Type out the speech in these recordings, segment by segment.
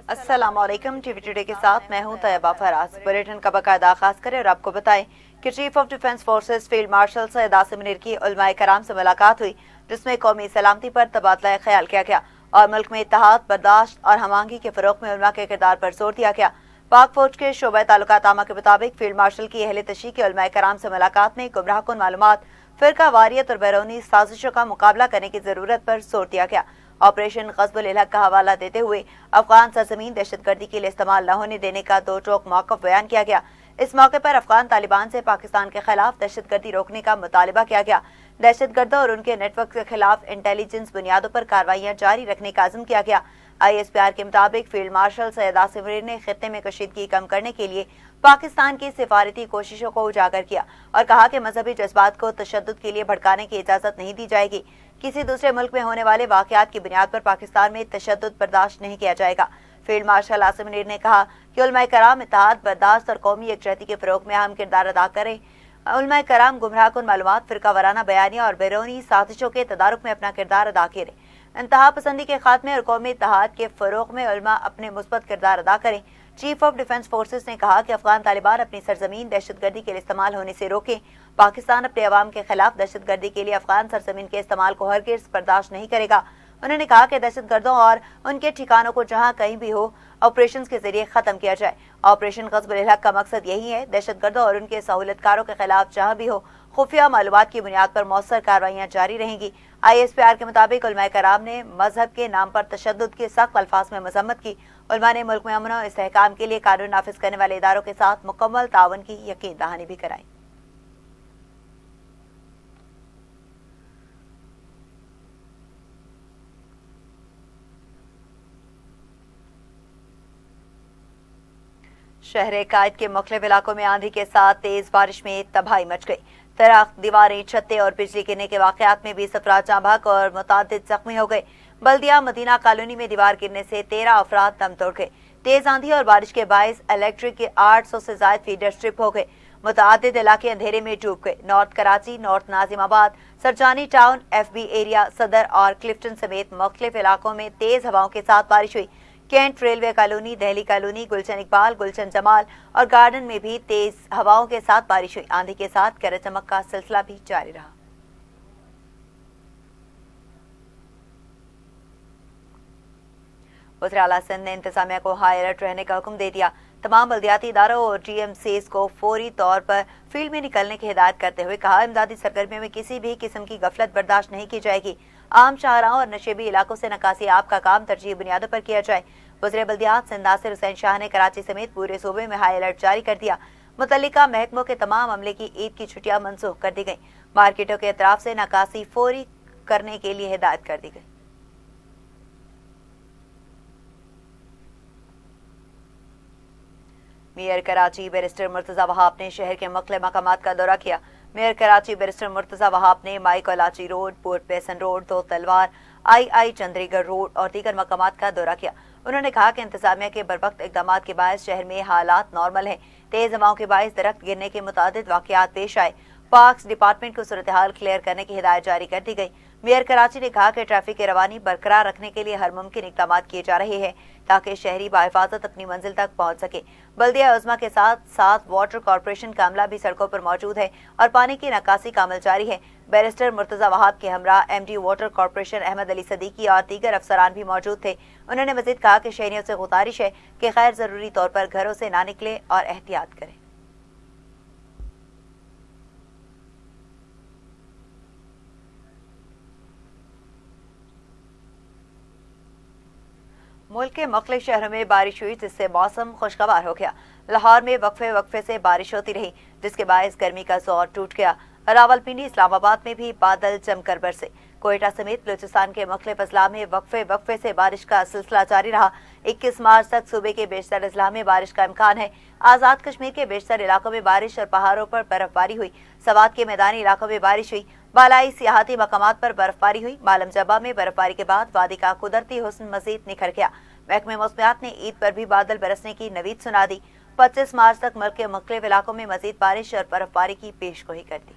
अस्सलाम वालेकुम। TV today के साथ मैं हूं तैयबा फराज। बुलेटिन का बाकायदा आगाज करें और आपको बताएं कि chief of defence forces field marshal Syed Asim Munir की उलमाए कराम से मुलाकात हुई, जिसमें कौमी सलामती पर तबादला ख्याल किया गया और मुल्क में इत्तेहाद, बर्दाश्त और हमांगी के फरोग में उलमा के किरदार पर जोर दिया गया। पाक फौज के शोबा ताल्लुकात आमा के मुताबिक फील्ड मार्शल की अहले तशी के उलमाए कराम से मुलाकात में गुमराहकुन मालूमात, फिरका वारियत और बैरूनी साजिशों का मुकाबला करने की जरूरत पर जोर दिया गया। ऑपरेशन ग़ज़बुल इल्हक़ का हवाला देते हुए अफगान सरजमीन दहशतगर्दी के लिए इस्तेमाल न होने देने का दो टोक मौक़िफ़ बयान किया गया। इस मौके पर अफगान तालिबान से पाकिस्तान के खिलाफ दहशतगर्दी रोकने का मुतालबा किया गया। दहशतगर्दों और उनके नेटवर्क के खिलाफ इंटेलिजेंस बुनियादों पर कार्रवाइयाँ जारी रखने का अज़्म किया गया। ISPR के मुताबिक फील्ड मार्शल सैयद आसिम मुनीर ने खित्ते में कशीदगी कम करने के लिए पाकिस्तान की सिफारती कोशिशों को उजागर किया और कहा कि मजहबी जज्बात को तशद्दुद के लिए भड़काने की इजाज़त नहीं दी जाएगी। किसी दूसरे मुल्क में होने वाले वाक़यात की बुनियाद पर पाकिस्तान में तशद्दुद बर्दाश्त नहीं किया जाएगा। फील्ड मार्शल आसिम मुनीर ने कहा कि उलमाए कराम इत्तेहाद, बर्दाश्त और कौमी यकजहती के फ़रोग में अहम किरदार अदा करें। उलमाए कराम गुमराहकुन मालूमात, फिरका वाराना बयानिया और बैरूनी साजिशों के तदारुक में अपना किरदार अदा करें। इंतहा पसंदी के खात्मे और कौमी इत्तेहाद के फरोग में उलमा अपने मुस्बत किरदार अदा करें। चीफ ऑफ डिफेंस फोर्सेस ने कहा कि अफगान तालिबान अपनी सरजमीन दहशतगर्दी के लिए इस्तेमाल होने से रोकें। पाकिस्तान अपने अवाम के खिलाफ दहशतगर्दी के लिए अफगान सरजमीन के इस्तेमाल को हरगिज़ बर्दाश्त नहीं करेगा। उन्होंने कहा कि दहशतगर्दों और उनके ठिकानों को जहां कहीं भी हो ऑपरेशन के जरिए खत्म किया जाए। ऑपरेशन ग़ज़बुल इल्हक़ का मकसद यही है, दहशतगर्दों और उनके सहूलतकारों के खिलाफ जहां भी हो खुफिया मालूमात की बुनियाद पर मौसर कार्रवाइयाँ जारी रहेंगी। ISPR के मुताबिक उलमाए कराम ने मजहब के नाम पर तशद्दुद की सख्त अल्फाज में मजम्मत की। उलमा ने मुल्क में अमन और इस्तेहकाम के लिए कानून नाफिज करने वाले इदारों के साथ मुकम्मल तावन की यकीन दहानी भी कराई। शहर कायद के मुख्तलिफ इलाकों में आंधी के साथ तेज बारिश में तबाही मच गई। दरख्त, दीवारें, छतें और बिजली गिरने के वाकयात में 20 अफराद जाँ बहक और मुतादिद जख्मी हो गए। बल्दिया मदीना कॉलोनी में दीवार गिरने से 13 अफराद दम तोड़ गए। तेज आंधी और बारिश के बायस इलेक्ट्रिक के 800 से ज्यादा फीडर स्ट्रिप हो गए। मुतादिद इलाके अंधेरे में डूब गए। North Karachi, north Nazimabad, Sarjani town, FB area, सदर और क्लिफ्टन समेत मुख्तलिफ इलाकों में तेज हवाओं के साथ बारिश हुई। Cantt railway colony, Delhi colony, गुलशन इकबाल, गुलशन जमाल और गार्डन में भी तेज हवाओं के साथ बारिश हुई। आंधी के साथ गरज चमक का सिलसिला भी जारी रहा। वज़ीर आला सिंध ने इंतजामिया को हाई अलर्ट रहने का हुक्म दे दिया। तमाम बल्दियाती इदारों और TMCs को फौरी तौर पर फील्ड में निकलने की हिदायत करते हुए कहा, इमदादी सरगर्मियों में किसी भी किस्म की गफलत बर्दाश्त नहीं की जाएगी। आम शाहराहों और नशेबी इलाकों से नकासी आब का काम तरजीही बुनियादों पर किया जाए। वज़ीर बल्दियात सिंध नासिर हुसैन शाह ने कराची समेत पूरे सूबे में हाई अलर्ट जारी कर दिया। मुतल्लिका महकमों के तमाम अमले की ईद की छुट्टियां मनसूख कर दी गई। मार्केटों के अतराफ से नकासी फौरी करने के लिए हिदायत कर दी गई। मेयर कराची बैरिस्टर मुर्तजा वहाब ने शहर के मुख्तलिफ मकामात का दौरा किया। मेयर कराची बैरिस्टर मुर्तजा वहाब ने माई कोलाची रोड, पोर्ट बेसन रोड, दो तलवार, II चंद्रीगढ़ रोड और दीगर मकामात का दौरा किया। उन्होंने कहा कि इंतजामिया के बरवक्त इकदाम के बायस शहर में हालात नॉर्मल हैं। तेज हवाओं के बायस दरख्त गिरने के मुतादिद वाकयात पेश आए। पार्क्स डिपार्टमेंट को सूरत हाल क्लियर करने की हिदायत जारी कर दी गई। मेयर कराची ने कहा कि ट्रैफिक की रवानी बरकरार रखने के लिए हर मुमकिन इकदाम किए जा रहे हैं ताकि शहरी बाहिफाजत अपनी मंजिल तक पहुंच सके। बल्दिया उज़्मा के साथ साथ वाटर कॉरपोरेशन का अमला भी सड़कों पर मौजूद है और पानी की निकासी का अमल जारी है। बैरिस्टर मुर्तजा वहाब के हमरा MD water corporation Ahmed Ali Siddiqui और दीगर अफसरान भी मौजूद थे। उन्होंने मजीद कहा कि शहरियों से गुजारिश है कि गैर जरूरी तौर पर घरों से ना निकले और एहतियात करें। मुल्क के मुख्तलिफ शहरों में बारिश हुई, जिससे मौसम खुशगवार हो गया। लाहौर में वक्फे वक्फे से बारिश होती रही, जिसके बायस गर्मी का जोर टूट गया। रावलपिंडी, इस्लामाबाद में भी बादल जमकर बरसे। कोयटा समेत बलूचिस्तान के मुख्तलिफ अजला में वक्फे वक्फे से बारिश का सिलसिला जारी रहा। 21 मार्च तक सूबे के बेशतर अजला में बारिश का इम्कान है। आजाद कश्मीर के बेशतर इलाकों में बारिश और पहाड़ों पर बर्फबारी हुई। सवात के मैदानी इलाकों में बारिश हुई। बालाई सियाहती मकामात पर बर्फबारी हुई। मालम जबा में बर्फबारी के बाद वादी का कुदरती हुस्न मजीद निखर गया। महकमे मौसमियात ने ईद पर भी बादल बरसने की नवीद सुना दी। 25 मार्च तक मुल्क के मुख्तलिफ इलाकों में मजीद बारिश और बर्फबारी की पेशगोई कर दी।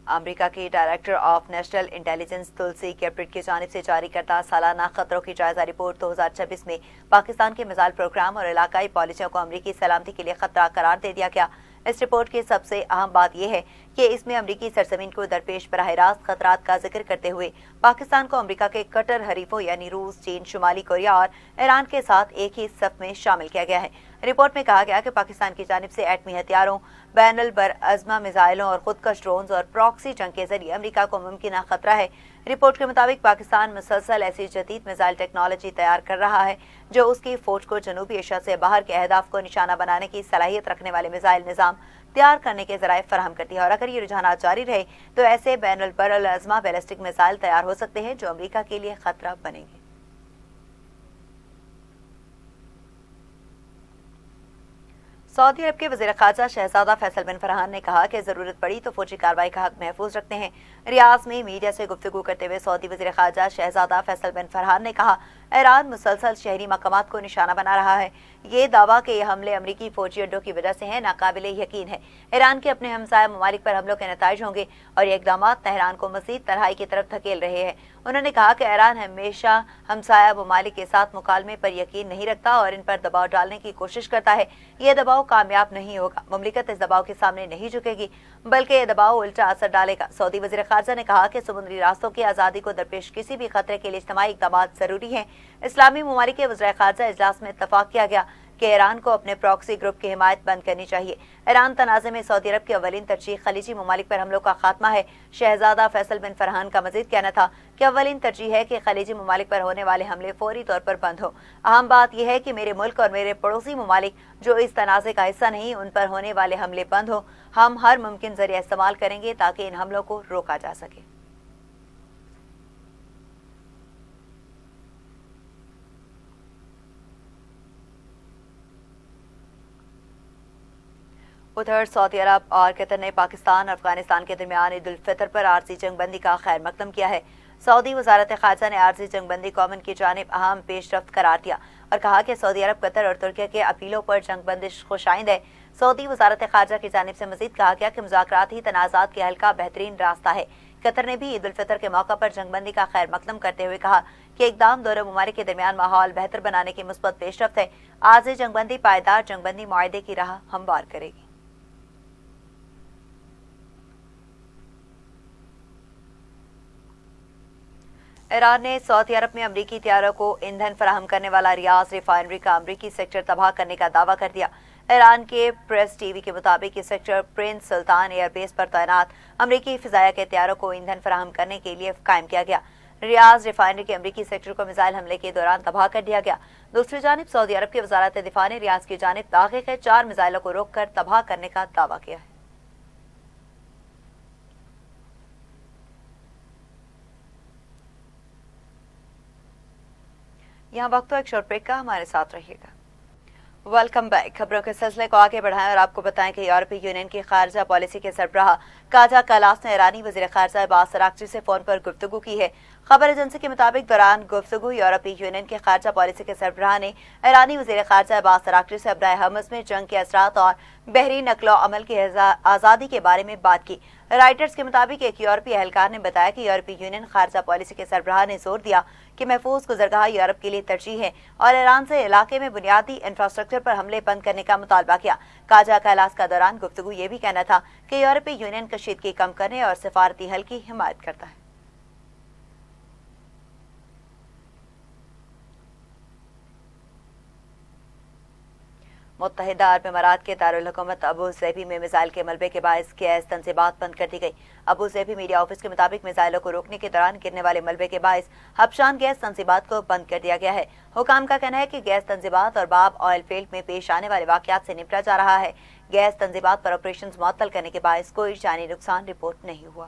امریکہ کی ڈائریکٹر آف نیشنل انٹیلیجنس تلسی گیبریڈ کی جانب سے جاری کردہ سالانہ خطروں کی جائزہ رپورٹ 2026 میں پاکستان کے میزائل پروگرام اور علاقائی پالیسیوں کو امریکی سلامتی کے لیے خطرہ قرار دے دیا گیا۔ اس رپورٹ کی سب سے اہم بات یہ ہے کہ اس میں امریکی سرزمین کو درپیش براہ راست خطرات کا ذکر کرتے ہوئے پاکستان کو امریکہ کے کٹر حریفوں یعنی روس، چین، شمالی کوریا اور ایران کے ساتھ ایک ہی صف میں شامل کیا گیا ہے۔ رپورٹ میں کہا گیا کہ پاکستان کی جانب سے ایٹمی ہتھیاروں، بین البراعظم میزائلوں اور خودکش ڈرونز اور پراکسی جنگ کے ذریعے امریکہ کو ممکنہ خطرہ ہے۔ رپورٹ کے مطابق پاکستان مسلسل ایسی جدید میزائل ٹیکنالوجی تیار کر رہا ہے جو اس کی فوج کو جنوبی ایشیا سے باہر کے اہداف کو نشانہ بنانے کی صلاحیت رکھنے والے میزائل نظام تیار کرنے کے ذرائع فراہم کرتی ہے، اور اگر یہ رجحانات جاری رہے تو ایسے بین البراعظم بیلسٹک میزائل تیار ہو سکتے ہیں جو امریکہ کے لیے خطرہ بنیں گے۔ سعودی عرب کے وزیر خارجہ شہزادہ فیصل بن فرحان نے کہا کہ ضرورت پڑی تو فوجی کارروائی کا حق محفوظ رکھتے ہیں۔ ریاض میں میڈیا سے گفتگو کرتے ہوئے سعودی وزیر خارجہ شہزادہ فیصل بن فرحان نے کہا، ایران مسلسل شہری مقامات کو نشانہ بنا رہا ہے۔ یہ دعویٰ کہ یہ حملے امریکی فوجی اڈوں کی وجہ سے ہیں ناقابل یقین ہے۔ ایران کے اپنے ہمسایہ ممالک پر حملوں کے نتائج ہوں گے اور یہ اقدامات تہران کو مزید تنہائی کی طرف دھکیل رہے ہیں۔ انہوں نے کہا کہ ایران ہمیشہ ہمسایہ ممالک کے ساتھ مکالمے پر یقین نہیں رکھتا اور ان پر دباؤ ڈالنے کی کوشش کرتا ہے۔ یہ دباؤ کامیاب نہیں ہوگا۔ مملکت اس دباؤ کے سامنے نہیں جھکے گی بلکہ یہ دباؤ الٹا اثر ڈالے گا۔ سعودی وزیر خارجہ نے کہا کہ سمندری راستوں کی آزادی کو درپیش کسی بھی خطرے کے لیے اجتماعی اقدامات ضروری ہیں۔ اسلامی ممالک کے وزراء خارجہ اجلاس میں اتفاق کیا گیا کہ ایران کو اپنے پراکسی گروپ کی حمایت بند کرنی چاہیے۔ ایران تنازع میں سعودی عرب کی اولین ترجیح خلیجی ممالک پر حملوں کا خاتمہ ہے۔ شہزادہ فیصل بن فرحان کا مزید کہنا تھا کہ اولین ترجیح ہے کہ خلیجی ممالک پر ہونے والے حملے فوری طور پر بند ہوں۔ اہم بات یہ ہے کہ میرے ملک اور میرے پڑوسی ممالک جو اس تنازع کا حصہ نہیں ان پر ہونے والے حملے بند ہوں۔ ہم ہر ممکن ذریعہ استعمال کریں گے تاکہ ان حملوں کو روکا جا سکے۔ ادھر سعودی عرب اور قطر نے پاکستان اور افغانستان کے درمیان عید الفطر پر عارضی جنگ بندی کا خیر مقدم کیا ہے۔ سعودی وزارت خارجہ نے عارضی جنگ بندی کو امن کی جانب اہم پیش رفت قرار دیا اور کہا کہ سعودی عرب، قطر اور ترکیہ کے اپیلوں پر جنگ بندش خوش آئند ہے۔ سعودی وزارت خارجہ کی جانب سے مزید کہا گیا کہ مذاکرات ہی تنازعات کے حل کا بہترین راستہ ہے۔ قطر نے بھی عید الفطر کے موقع پر جنگ بندی کا خیر مقدم کرتے ہوئے کہا کہ اقدام دونوں ممالک کے درمیان ماحول بہتر بنانے کی مثبت پیش رفت ہے۔ عارضی جنگ بندی پائیدار جنگ بندی معاہدے کی راہ ہموار کرے گی۔ ایران نے سعودی عرب میں امریکی طیاروں کو ایندھن فراہم کرنے والا ریاض ریفائنری کا امریکی سیکٹر تباہ کرنے کا دعویٰ کر دیا۔ ایران کے پریس ٹی وی کے مطابق یہ سیکٹر پرنس سلطان ایئر بیس پر تعینات امریکی فضائیہ کے طیاروں کو ایندھن فراہم کرنے کے لیے قائم کیا گیا۔ ریاض ریفائنری کے امریکی سیکٹر کو میزائل حملے کے دوران تباہ کر دیا گیا۔ دوسری جانب سعودی عرب کی وزارت دفاع نے ریاض کی جانب داغے کے 4 میزائلوں کو روک کر تباہ کرنے کا دعویٰ کیا ہے۔ یہاں وقت ایک شارٹ بریک کا، ہمارے ساتھ رہیے گا۔ Welcome back. خبروں کے سلسلے کو آگے بڑھائیں اور آپ کو بتائیں کہ یورپی یونین کی خارجہ پالیسی کے سربراہ کاجا کالاس نے ایرانی وزیر خارجہ عباس اراغچی سے فون پر گفتگو کی ہے۔ خبر ایجنسی کے مطابق دوران گفتگو یورپی یونین کی خارجہ پالیسی کے سربراہ نے ایرانی وزیر خارجہ عباس اراغچی سے ابرائے حمص میں جنگ کے اثرات اور بحری نقل و حمل کی آزادی کے بارے میں بات کی۔ رائٹرز کے مطابق ایک یورپی اہلکار نے بتایا کہ یورپی یونین خارجہ پالیسی کے سربراہ نے زور دیا کہ محفوظ گزرگاہ یورپ کے لیے ترجیح ہے اور ایران سے علاقے میں بنیادی انفراسٹرکچر پر حملے بند کرنے کا مطالبہ کیا۔ کاجا کالاس کا دوران گفتگو یہ بھی کہنا تھا کہ یورپی یونین کشیدگی کم کرنے اور سفارتی حل کی حمایت کرتا ہے۔ متحدہ عرب امارات کے دارالحکومت ابو ظبی میں میزائل کے ملبے کے باعث گیس تنصیبات بند کر دی گئی۔ ابو ظبی میڈیا آفس کے مطابق میزائلوں کو روکنے کے دوران گرنے والے ملبے کے باعث حبشان گیس تنصیبات کو بند کر دیا گیا ہے۔ حکام کا کہنا ہے کہ گیس تنصیبات اور باب آئل فیلڈ میں پیش آنے والے واقعات سے نپٹا جا رہا ہے۔ گیس تنصیبات پر آپریشنز معطل کرنے کے باعث کوئی جانی نقصان رپورٹ نہیں ہوا۔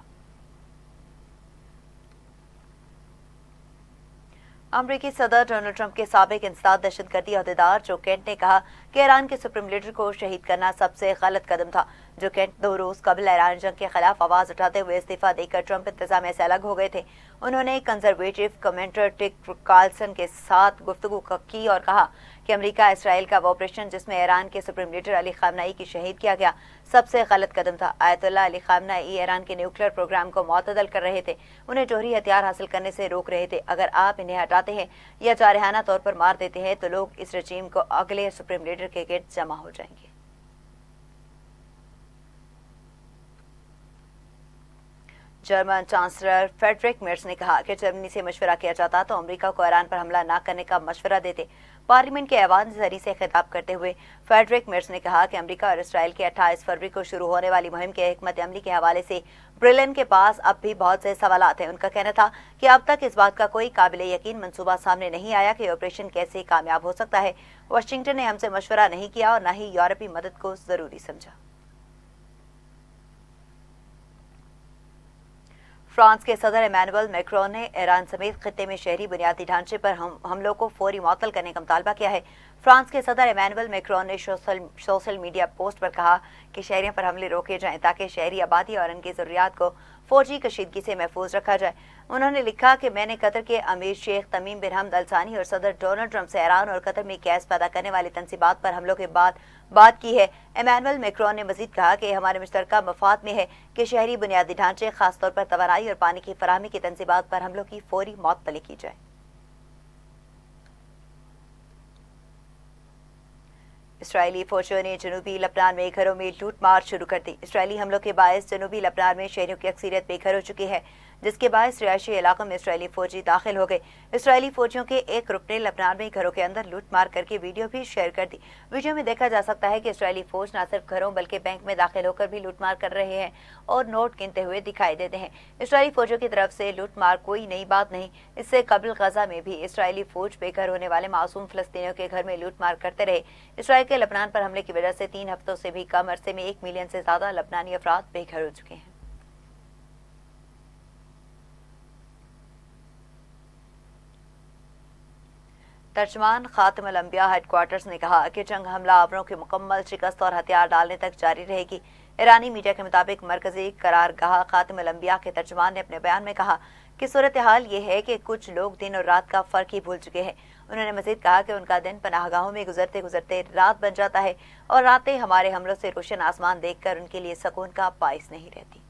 امریکی صدر ڈونلڈ ٹرمپ کے سابق انسداد دہشت گردی عہدیدار جو کینٹ نے کہا کہ ایران کے سپریم لیڈر کو شہید کرنا سب سے غلط قدم تھا۔ जो कि 2 रोज कबल ईरान जंग के खिलाफ आवाज उठाते हुए इस्तीफा देकर ट्रंप इंतजामिया से अलग हो गए थे। उन्होंने कंजर्वेटिव कमेंटर टिक कार्लसन के साथ गुफ्तगू की और कहा कि अमेरिका इसराइल का वो ऑपरेशन जिसमें ईरान के सुप्रीम लीडर अली खामनाई की शहीद किया गया सबसे गलत कदम था। आयतुल्लाह अली खामनाई ईरान के न्यूक्लियर प्रोग्राम को मुअत्तदल कर रहे थे, उन्हें जौहरी हथियार हासिल करने से रोक रहे थे। अगर आप इन्हें हटाते हैं या जारहाना तौर पर मार देते हैं तो लोग इस रजीम को अगले सुप्रीम लीडर के गिर्द जमा हो जाएंगे। जर्मन चांसलर फ्रेडरिक मेर्स ने कहा कि जर्मनी से मशवरा किया जाता तो अमेरिका को ईरान पर हमला न करने का मशवरा देते। पार्लियामेंट के ऐवान ज़री से खिताब करते हुए फ्रेडरिक मेर्स ने कहा कि अमेरिका और इसराइल की 28 फरवरी को शुरू होने वाली मुहिम के हिकमत अमली के हवाले से ब्रिटेन के पास अब भी बहुत से सवालात हैं। उनका कहना था कि अब तक इस बात का कोई काबिल यकीन मंसूबा सामने नहीं आया कि ऑपरेशन कैसे कामयाब हो सकता है। वाशिंगटन ने हमसे मशवरा नहीं किया और न ही यूरोपीय मदद को जरूरी समझा। फ्रांस के सदर इमैनुअल मैक्रोन ने ईरान समेत खित्ते में शहरी बुनियादी ढांचे पर हमलों को फौरी मुअत्तल करने का मुतालबा किया है। फ्रांस के सदर इमैनुअल मैक्रोन ने सोशल मीडिया पोस्ट पर कहा कि शहरियों पर हमले रोके जाएं ताकि शहरी आबादी और उनकी ज़रूरियात को फौजी कशीदगी से महफूज रखा जाए। उन्होंने लिखा कि मैंने कतर के अमीर शेख तमीम बिन हमद अल सानी और सदर डोनाल्ड ट्रंप से ईरान और कतर में गैस पैदा करने वाली तंसीबात पर हमलों के बाद बात की है। इमैनुअल मैक्रोन ने मजीद कहा कि हमारे मुश्तरका मफाद में है कि शहरी बुनियादी ढांचे खासतौर पर तवानाई और पानी की फराहमी की तंसीबात पर हमलों की फौरी मुअत्तली की जाए। इसराइली फौजियों ने जनूबी लबनान में घरों में लूटमार शुरू कर दी। इसराइली हमलों के बायस जनूबी लबनान में शहरियों की अक्सरियत बेघर हो चुकी है, जिसके बायस रिहायशी इलाकों में इसराइली फौजी दाखिल हो गए। इसराइली फौजियों के एक ग्रुप ने लबनान में घरों के अंदर लूटमार करके वीडियो भी शेयर कर दी। वीडियो में देखा जा सकता है कि इसराइली फौज न सिर्फ घरों बल्कि बैंक में दाखिल होकर भी लूटमार कर रहे हैं और नोट गिनते हुए दिखाई देते हैं। इसराइली फौजियों की तरफ से लूटमार कोई नई बात नहीं। इससे कबल गजा में भी इसराइली फौज बेघर होने वाले मासूम फलस्तीनियों के घर में लूटमार करते रहे। इसराइल के लबनान पर हमले की वजह से 3 हफ्तों से भी कम अरसे में 1 मिलियन से ज्यादा लबनानी अफराद बेघर हो चुके हैं। तर्जमान खातिम अल अंबिया हेडक्वार्टर्स ने कहा कि जंग हमला आवरों की मुकम्मल शिकस्त और हथियार डालने तक जारी रहेगी। ईरानी मीडिया के मुताबिक मरकजी करारगाह खातिम अल अंबिया के तर्जमान ने अपने बयान में कहा कि सूरत हाल ये है कि कुछ लोग दिन और रात का फर्क ही भूल चुके हैं। उन्होंने मजीद कहा कि उनका दिन पनाहगाहों में गुजरते गुजरते रात बन जाता है और रातें हमारे हमलों से रोशन आसमान देखकर उनके लिए सुकून का बाइस नहीं रहती।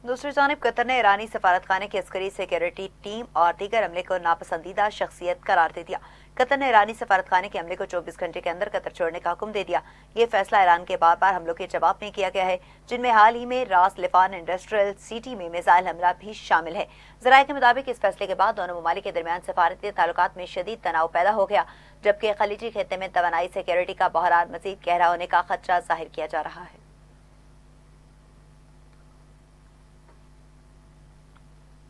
दूसरी जानिब कतर ने ईरानी सफारतखाने की अस्करी सिक्योरिटी टीम और दीगर अमले को नापसंदीदा शख्सियत करार दे दिया। कतर ने ईरानी सफारतखाने के अमले को 24 घंटे के अंदर कतर छोड़ने का हुक्म दे दिया। ये फैसला ईरान के बार बार हमलों के जवाब में किया गया है, जिनमें हाल ही में रास लिफान इंडस्ट्रियल सिटी में मिसाइल हमला भी शामिल है। जराये के मुताबिक इस फैसले के बाद दोनों ममालिक के दरमियान सफारती ताल्लुकात में शदीद तनाव पैदा हो गया, जबकि खलीजी खित्ते में तवानाई सिक्योरिटी का बहरान मजीद गहरा होने का खदशा जाहिर किया जा रहा है।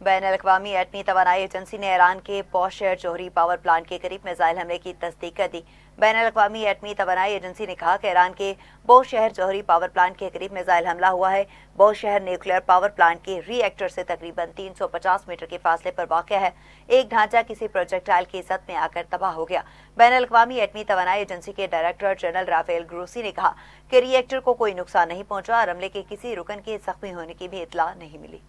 बैन-अल-अक़वामी एटमी तवानाई एजेंसी ने ईरान के बौशहर जौहरी पावर प्लांट के करीब मिसाइल हमले की तस्दीक कर दी। बैन-अल-अक़वामी एटमी तवानाई एजेंसी ने कहा कि ईरान के बौशहर जौहरी पावर प्लांट के करीब मिसाइल हमला हुआ है। बौशहर न्यूक्लियर पावर प्लांट के रिएक्टर से तकरीबन 350 मीटर के फासले पर वाक़या है। एक ढांचा किसी प्रोजेक्टाइल की ज़द में आकर तबाह हो गया। बैन-अल-अक़वामी एटमी तवानाई एजेंसी के डायरेक्टर जनरल राफेल ग्रोसी ने कहा कि रिएक्टर को कोई नुकसान नहीं पहुंचा और हमले के किसी रुकन के जख्मी होने की भी इत्तला नहीं मिली।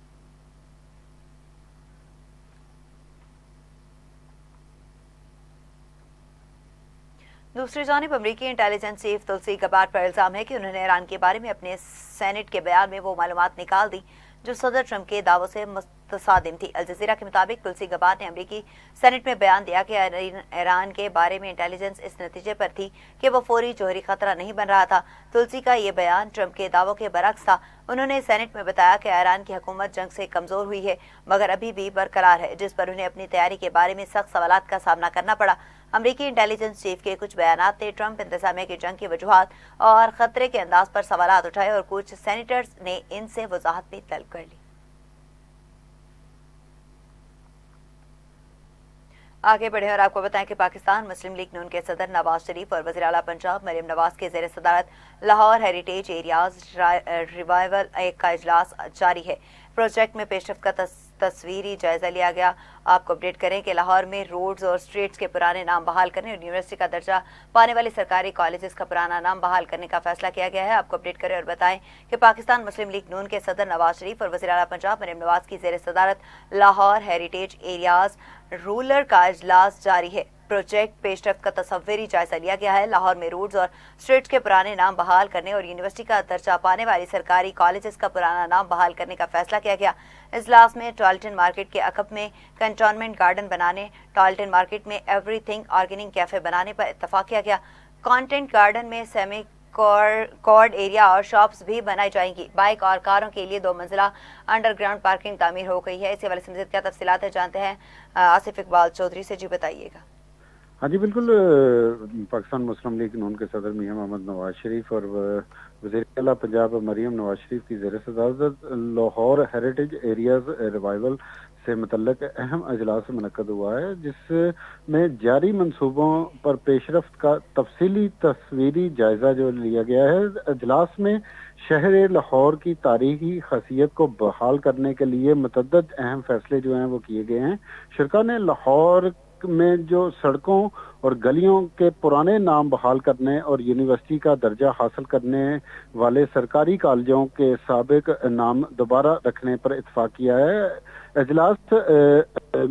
दूसरी जानिब अमरीकी इंटेलिजेंस चीफ तुलसी गबार्ड पर इल्जाम है कि उन्होंने ईरान के बारे में अपने सेनेट के बयान में वो मालूमात निकाल दी जो सदर ट्रंप के दावों से मुस्तसादिम थी। अल जज़ीरा के मुताबिक तुलसी गबार्ड ने अमरीकी सेनेट में बयान दिया कि ईरान के बारे में इंटेलिजेंस इस नतीजे पर थी कि वो फौरी जौहरी खतरा नहीं बन रहा था। तुलसी का ये बयान ट्रंप के दावों के बरक्स था। उन्होंने सेनेट में बताया कि ईरान की हुकूमत जंग से कमजोर हुई है मगर अभी भी बरकरार है, जिस पर उन्हें अपनी तैयारी के बारे में सख्त सवालात का सामना करना पड़ा। अमरीकी इंटेलिजेंस चीफ के कुछ बयानात ने ट्रंप इंतजामिया की जंग की वजूहात और खतरे के अंदाज पर सवालात उठाए और कुछ सेनेटर्स ने इनसे वजाहत भी तलब कर ली। आगे बढ़े और आपको बताएं कि पाकिस्तान मुस्लिम लीग नून के सदर नवाज शरीफ और वज़ीर आला पंजाब मरियम नवाज के ज़ेर सदारत लाहौर हेरिटेज एरियाज रिवाइवल का इजलास जारी है। प्रोजेक्ट में पेशरफ्त का تصویری جائزہ لیا گیا۔ آپ کو اپڈیٹ کریں کہ لاہور میں روڈز اور اسٹریٹس کے پرانے نام بحال کرنے اور یونیورسٹی کا درجہ پانے والی سرکاری کالجز کا پرانا نام بحال کرنے کا فیصلہ کیا گیا ہے۔ آپ کو اپڈیٹ کریں اور بتائیں کہ پاکستان مسلم لیگ نون کے صدر نواز شریف اور وزیر اعلیٰ پنجاب مریم نواز کی زیر صدارت لاہور ہیریٹیج ایریاز رولر کا اجلاس جاری ہے۔ پروجیکٹ پیش رفت کا تصوری جائزہ لیا گیا ہے۔ لاہور میں روڈز اور اسٹریٹس کے پرانے نام بحال کرنے اور یونیورسٹی کا درجہ پانے والی سرکاری کالجز کا پرانا نام بحال کرنے کا فیصلہ کیا گیا۔ اجلاس میں ٹالٹن مارکیٹ کے عقب میں کنٹونمنٹ گارڈن بنانے، ٹالٹن مارکیٹ میں ایوری تھنگ آرگینک کیفے بنانے پر اتفاق کیا گیا۔ کانٹینٹ گارڈن میں سیمی کارڈ ایریا اور شاپس بھی بنائی جائیں گی۔ بائک اور کاروں کے لیے 2 منزلہ انڈر گراؤنڈ پارکنگ تعمیر ہو گئی ہے۔ اس حوالے سے مزید کیا تفصیلات ہیں جانتے ہیں آصف اقبال چودھری سے۔ جی بتائیے گا۔ ہاں جی بالکل، پاکستان مسلم لیگ نون کے صدر میاں محمد نواز شریف اور وزیر اعلیٰ پنجاب مریم نواز شریف کی زیر صدارت لاہور ہیریٹیج ایریاز ریوائول سے متعلق اہم اجلاس منعقد ہوا ہے، جس میں جاری منصوبوں پر پیش رفت کا تفصیلی تصویری جائزہ جو لیا گیا ہے۔ اجلاس میں شہر لاہور کی تاریخی خاصیت کو بحال کرنے کے لیے متعدد اہم فیصلے جو ہیں وہ کیے گئے ہیں۔ شرکا نے لاہور میں جو سڑکوں اور گلیوں کے پرانے نام بحال کرنے اور یونیورسٹی کا درجہ حاصل کرنے والے سرکاری کالجوں کے سابق نام دوبارہ رکھنے پر اتفاق کیا ہے۔ اجلاس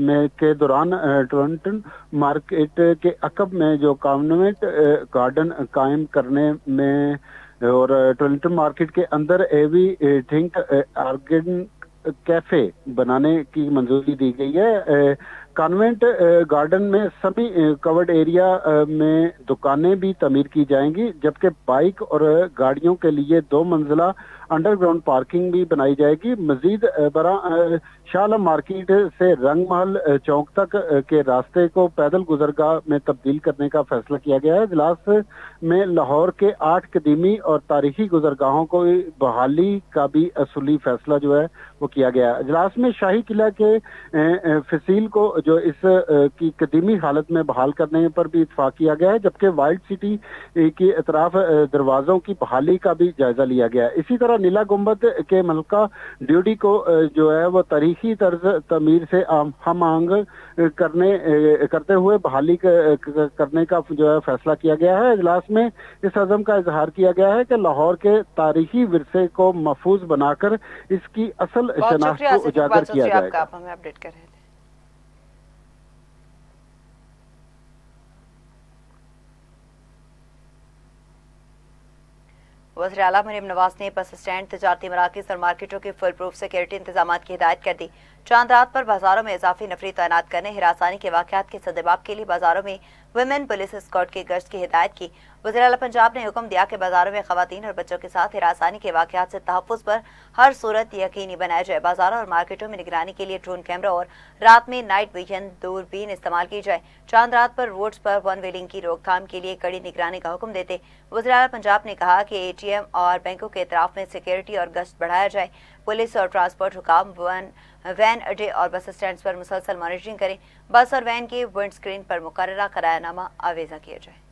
میں کے دوران ٹورنٹن مارکیٹ کے عقب میں جو کانوینٹ گارڈن قائم کرنے میں اور ٹورنٹن مارکیٹ کے اندر ایوی تھنک آرگن کیفے بنانے کی منظوری دی گئی ہے۔ کانوینٹ گارڈن میں سبھی کورڈ ایریا میں دکانیں بھی تعمیر کی جائیں گی، جبکہ بائک اور گاڑیوں کے لیے 2 منزلہ انڈر گراؤنڈ پارکنگ بھی بنائی جائے گی۔ مزید برآں شاہ عالم مارکیٹ سے رنگ محل چوک تک کے راستے کو پیدل گزرگاہ میں تبدیل کرنے کا فیصلہ کیا گیا ہے۔ اجلاس میں لاہور کے 8 قدیمی اور تاریخی گزرگاہوں کو بحالی کا بھی اصولی فیصلہ جو ہے وہ کیا گیا۔ اجلاس میں شاہی قلعہ کے فصیل کو جو اس کی قدیمی حالت میں بحال کرنے پر بھی اتفاق کیا گیا ہے، جبکہ وائلڈ سٹی کی اطراف دروازوں کی بحالی کا بھی جائزہ لیا گیا ہے۔ اسی طرح نیلا گنبد کے ملکہ ڈیوٹی کو جو ہے وہ تاریخی طرز تعمیر سے ہم آہنگ کرتے ہوئے بحالی کرنے کا جو ہے فیصلہ کیا گیا ہے۔ اجلاس میں اس عزم کا اظہار کیا گیا ہے کہ لاہور کے تاریخی ورثے کو محفوظ بنا کر اس کی اصل شناخت کو اجاگر کیا جائے گا۔ آپ ہمیں اپڈیٹ کر رہے تھے۔ وزیر اعلیٰ مریم نواز نے بس اسٹینڈ، تجارتی مراکز اور مارکیٹوں کی فل پروف سیکورٹی انتظامات کی ہدایت کر دی۔ چاند رات پر بازاروں میں اضافی نفری تعینات کرنے، ہراسانی کے واقعات کے سدباب کے لیے بازاروں میں ویمن پولیس اسکارٹ کی گشت کی ہدایت کی۔ وزیر اعلیٰ پنجاب نے حکم دیا کہ بازاروں میں خواتین اور بچوں کے ساتھ ہراسانی کے واقعات سے تحفظ پر ہر صورت یقینی بنایا جائے۔ بازاروں اور مارکیٹوں میں نگرانی کے لیے ڈرون کیمرہ اور رات میں نائٹ ویژن دوربین استعمال کی جائے۔ چاند رات پر روڈز پر ون ویلنگ کی روک تھام کے لیے کڑی نگرانی کا حکم دیتے وزیر اعلیٰ پنجاب نے کہا کہ اے ٹی ایم اور بینکوں کے اطراف میں سیکورٹی اور گشت بڑھایا جائے۔ پولیس اور ٹرانسپورٹ حکام وین اڈے اور بس اسٹینڈز پر مسلسل مانیٹرنگ کریں۔ بس اور وین کے ونڈ سکرین پر مقررہ کرایہ نامہ آویزہ کیا جائے۔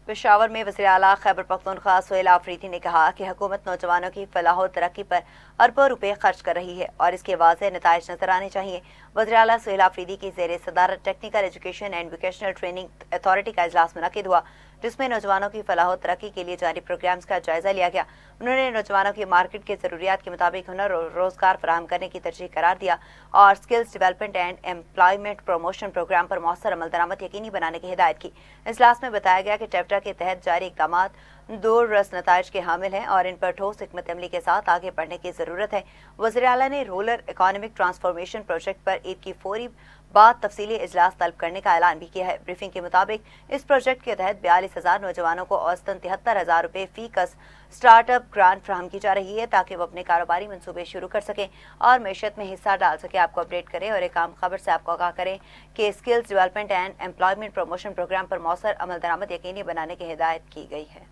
پشاور میں وزیر اعلیٰ خیبر پختونخوا سہیل آفریدی نے کہا کہ حکومت نوجوانوں کی فلاح و ترقی پر اربوں روپے خرچ کر رہی ہے اور اس کے واضح نتائج نظر آنے چاہیے۔ وزیر اعلیٰ سہیل آفریدی کی زیر صدارت technical education and vocational training authority کا اجلاس منعقد ہوا، جس میں نوجوانوں کی فلاح و ترقی کے لیے جاری پروگرامز کا جائزہ لیا گیا۔ انہوں نے نوجوانوں کی مارکیٹ کے ضروریات کے مطابق ہنر اور روزگار فراہم کرنے کی ترجیح قرار دیا اور skills development and employment promotion programme پر مؤثر عمل درآمد یقینی بنانے کی ہدایت کی۔ اجلاس میں بتایا گیا کہ ٹیپٹا کے تحت جاری اقدامات دور رس نتائج کے حامل ہیں اور ان پر ٹھوس حکمت عملی کے ساتھ آگے بڑھنے کی ضرورت ہے۔ وزیر اعلیٰ نے رورل اکنامک ٹرانسفارمیشن پروجیکٹ پر عید کی فوری بعد تفصیلی اجلاس طلب کرنے کا اعلان بھی کیا ہے۔ بریفنگ کے مطابق اس پروجیکٹ کے تحت 42,000 نوجوانوں کو اوسطاً 73,000 روپے فی کس سٹارٹ اپ گرانٹ فراہم کی جا رہی ہے تاکہ وہ اپنے کاروباری منصوبے شروع کر سکیں اور معیشت میں حصہ ڈال سکیں۔ آپ کو اپڈیٹ کریں اور ایک عام خبر سے آپ کو آگاہ کریں کہ skills development and employment promotion programme پر مؤثر عمل درآمد یقینی بنانے کی ہدایت کی گئی ہے۔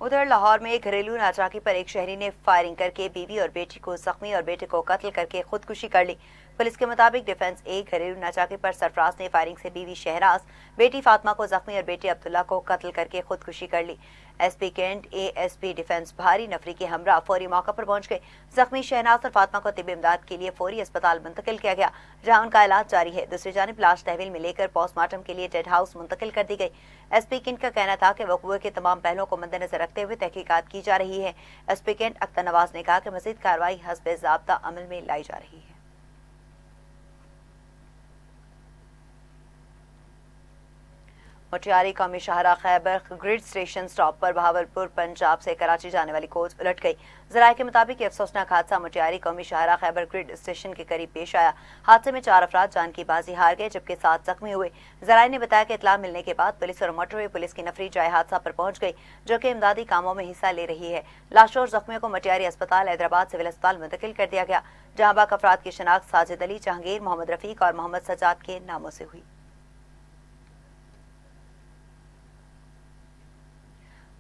उधर लाहौर में घरेलू नाचाकी पर एक शहरी ने फायरिंग करके बीवी और बेटी को जख्मी और बेटे को कत्ल करके खुदकुशी कर ली। पुलिस के मुताबिक डिफेंस ए घरेलू नाचाकी पर सरफराज ने फायरिंग से बीवी शहनाज, बेटी फातिमा को जख्मी और बेटे अब्दुल्ला को कत्ल करके खुदकुशी कर ली। एसपी कैंट एएसपी डिफेंस भारी नफरी के हमरा फौरी मौका पर पहुंच गए। जख्मी शहनाज और फातिमा को तिब्बी इमदाद के लिए फौरी अस्पताल मुंतकिल किया गया, जहां उनका इलाज जारी है। दूसरी जानिब लाश तहवील में लेकर पोस्टमार्टम के लिए डेड हाउस मुंतकिल कर दी गई। एसपी कैंट का कहना था कि वक़्वे के तमाम पहलुओं को मद्देनजर रखते हुए तहकीकात की जा रही है। एसपी कैंट अख्तर नवाज ने कहा कि मजीद कार्रवाई हस्बे ज़ाब्ता अमल में लाई जा रही है। मोटियारी कौमी शाहरा खैबर ग्रिड स्टेशन स्टॉप पर बहावलपुर पंजाब से कराची जाने वाली कोच उलट गई। जराये के मुताबिक अफसोसनाक हादसा मोटियारी कौमी शाहरा खैबर ग्रिड स्टेशन के करीब पेश आया। हादसे में 4 अफराद जान की बाजी हार गए, जबकि 7 जख्मी हुए। जराये ने बताया कि इतला मिलने के बाद पुलिस और मोटरवे पुलिस की नफरी जाए हादसा पर पहुंच गई, जो कि इमदादी कामों में हिस्सा ले रही है। लाशों और जख्मियों को मोटियारी अस्पताल, हैदराबाद सिविल अस्पताल मुंतकिल कर दिया गया, जहां बाकी अफराद की शनाख्त साजिद अली, जहांगीर, मोहम्मद रफीक और मोहम्मद सजाद के नामों से हुई।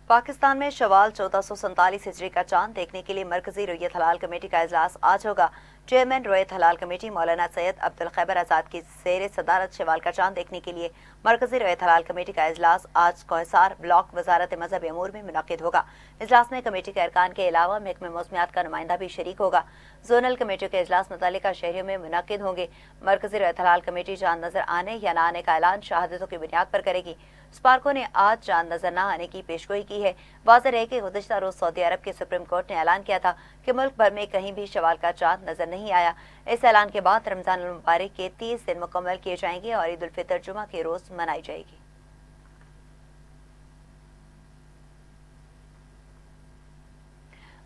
पाकिस्तान में शवाल 1447 हिजरी का चांद देखने के लिए मरकजी रुयत हलाल कमेटी का इजलास आज होगा। चेयरमैन रुयत हलाल कमेटी मौलाना सैयद अब्दुल खैबर आजाद की ज़ेर सदारत शवाल का चांद देखने के लिए मरकजी रुयत हलाल कमेटी का इजलास आज कोहिसार ब्लॉक वजारत मजहब अमूर में मुनक्किद होगा। इजलास में कमेटी के अरकान के अलावा महकमे मौसमियात का नुमाइंदा भी शरीक होगा। जोनल कमेटियों के इजलास मुतल्लिका शहरियों में मुनक्किद होंगे। मरकजी रुयत हलाल कमेटी चांद नजर आने या न आने का ऐलान शहादतों की बुनियाद पर करेगी। स्पार्को ने आज चांद नजर न आने की पेशगोई की है। वाज़ेह है कि गुज़िश्ता रोज सऊदी अरब के सुप्रीम कोर्ट ने ऐलान किया था कि मुल्क भर में कहीं भी शवाल का चांद नजर नहीं आया। इस ऐलान के बाद रमजान अल मुबारक के 30 दिन मुकम्मल किए जाएंगे और ईद उल फितर जुमा के रोज मनाई जाएगी।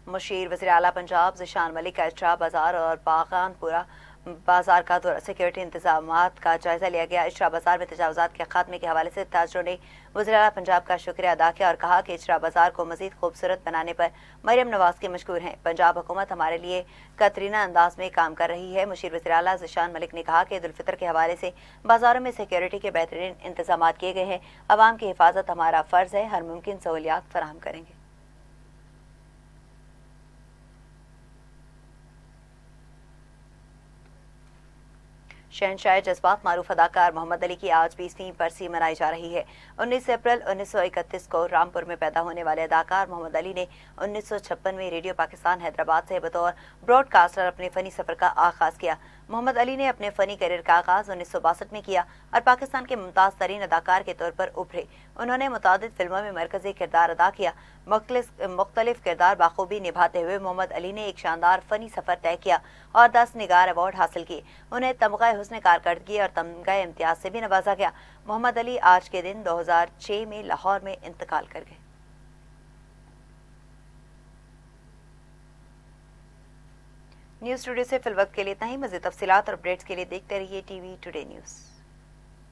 मुशीर वज़ीर आला पंजाब ज़िशान मलिक का इशरा बाजार और बागानपुरा बाजार का दौरा, सिक्योरिटी इंतजामात का जायजा लिया गया। इशरा बाजार में तजावुजात के खात्मे के हवाले से ताजरों ने वज़ीर आला पंजाब का शुक्रिया अदा किया और कहा कि इशरा बाजार को मजीद खूबसूरत बनाने पर मरियम नवाज के मशकूर हैं। पंजाब हुकूमत हमारे लिए कतरीना अंदाज में काम कर रही है। मुशीर वज़ीर आला ज़िशान मलिक ने कहा कि ईद उल फितर के हवाले से बाजारों में सिक्योरिटी के बेहतरीन इंतजाम किए गए हैं। अवाम की हिफाजत हमारा फर्ज है, हर मुमकिन सहूलियात फराहम करेंगे। शहनशाह जज्बात मारूफ अदाकार मोहम्मद अली की आज 20वीं बरसी मनाई जा रही है। 19 अप्रैल 1931 को रामपुर में पैदा होने वाले अदाकार मोहम्मद अली ने 1956 में रेडियो पाकिस्तान हैदराबाद से बतौर ब्रॉडकास्टर अपने फनी सफर का आगाज किया। मोहम्मद अली ने अपने फनी करियर का आगाज 1962 में किया और पाकिस्तान के मुमताज तरीन अदाकार के तौर पर उभरे। उन्होंने मुतादिद फिल्मों में मरकजी किरदार अदा किया। मुख्तलिफ किरदार बाखूबी निभाते हुए मोहम्मद अली ने एक शानदार फनी सफर तय किया और 10 निगार अवार्ड हासिल किए। उन्हें तमगा हुस्न कारकर्दगी और तमगा इम्तियाज से भी नवाजा गया। मोहम्मद अली आज के दिन 2006 में लाहौर में इंतकाल कर गए। न्यूज स्टूडियो से फिलवक्त के लिए इतना ही। मज़ीद तफसीलात और अपडेट्स के लिए देखते रहिए टीवी टुडे न्यूज़।